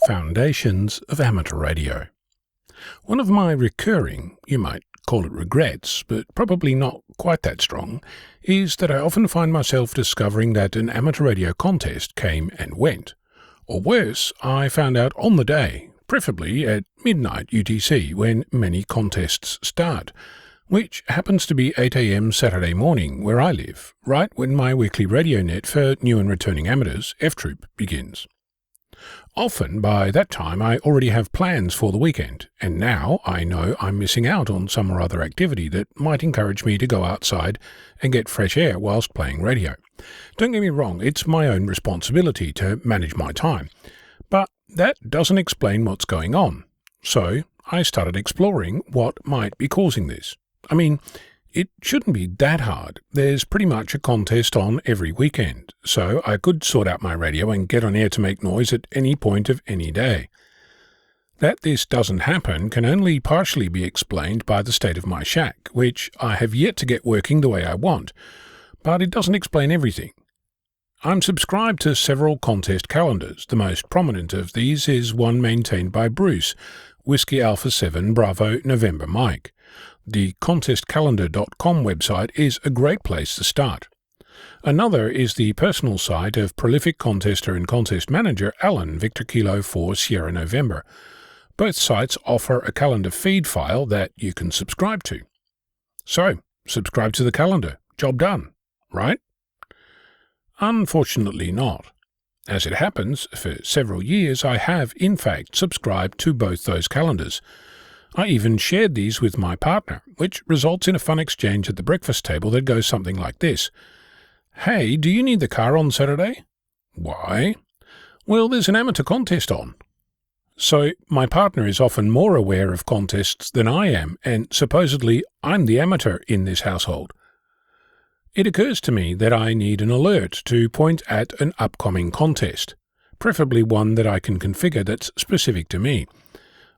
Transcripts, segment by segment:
Foundations of Amateur Radio. One of my recurring, you might call it regrets, but probably not quite that strong, is that I often find myself discovering that an amateur radio contest came and went. Or worse, I found out on the day, preferably at midnight UTC, when many contests start, which happens to be 8 a.m. Saturday morning where I live, right when my weekly radio net for new and returning amateurs, F-Troop, begins. Often by that time I already have plans for the weekend, and now I know I'm missing out on some or other activity that might encourage me to go outside and get fresh air whilst playing radio. Don't get me wrong, it's my own responsibility to manage my time, but that doesn't explain what's going on. So I started exploring what might be causing this. I mean, it shouldn't be that hard. There's pretty much a contest on every weekend, so I could sort out my radio and get on air to make noise at any point of any day. That this doesn't happen can only partially be explained by the state of my shack, which I have yet to get working the way I want, but it doesn't explain everything. I'm subscribed to several contest calendars. The most prominent of these is one maintained by Bruce, Whiskey Alpha 7 Bravo November Mike. The contestcalendar.com website is a great place to start. Another is the personal site of prolific contester and contest manager Alan Victor Kilo 4 Sierra November. Both sites offer a calendar feed file that you can subscribe to. So, subscribe to the calendar. Job done, right? Unfortunately not. As it happens, for several years I have in fact subscribed to both those calendars. I even shared these with my partner, which results in a fun exchange at the breakfast table that goes something like this. Hey, do you need the car on Saturday? Why? Well, there's an amateur contest on. So my partner is often more aware of contests than I am, and supposedly I'm the amateur in this household. It occurs to me that I need an alert to point at an upcoming contest, preferably one that I can configure that's specific to me.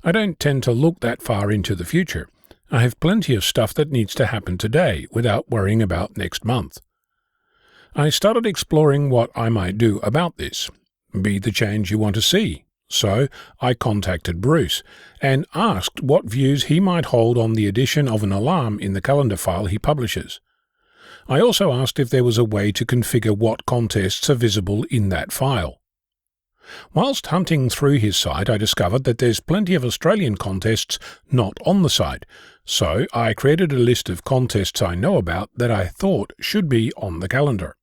I don't tend to look that far into the future. I have plenty of stuff that needs to happen today without worrying about next month. I started exploring what I might do about this. Be the change you want to see. So I contacted Bruce and asked what views he might hold on the addition of an alarm in the calendar file he publishes. I also asked if there was a way to configure what contests are visible in that file. Whilst hunting through his site, I discovered that there's plenty of Australian contests not on the site, so I created a list of contests I know about that I thought should be on the calendar.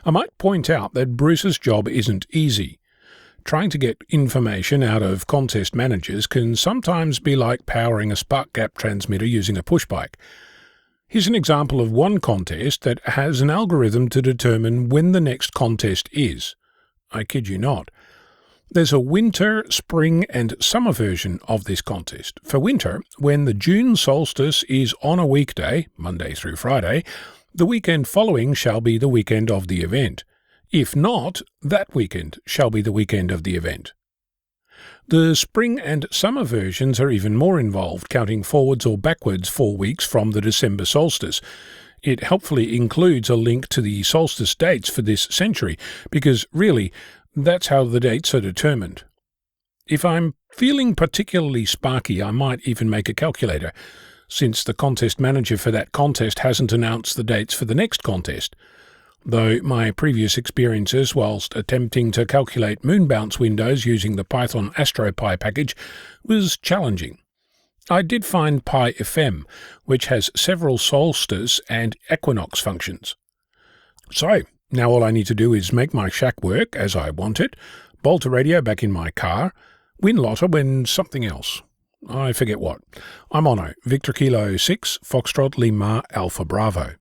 I might point out that Bruce's job isn't easy. Trying to get information out of contest managers can sometimes be like powering a spark gap transmitter using a push bike. Here's an example of one contest that has an algorithm to determine when the next contest is. I kid you not. There's a winter, spring and summer version of this contest. For winter, when the June solstice is on a weekday, Monday through Friday, the weekend following shall be the weekend of the event. If not, that weekend shall be the weekend of the event. The spring and summer versions are even more involved, counting forwards or backwards 4 weeks from the December solstice. It helpfully includes a link to the solstice dates for this century, because really, that's how the dates are determined. If I'm feeling particularly sparky, I might even make a calculator, since the contest manager for that contest hasn't announced the dates for the next contest. Though my previous experiences whilst attempting to calculate moon bounce windows using the Python AstroPy package was challenging. I did find PyFM, which has several solstice and equinox functions. So, now all I need to do is make my shack work as I want it, bolt a radio back in my car, win lotto and something else. I forget what. I'm Ono, Victor Kilo 6, Foxtrot Lima Alpha Bravo.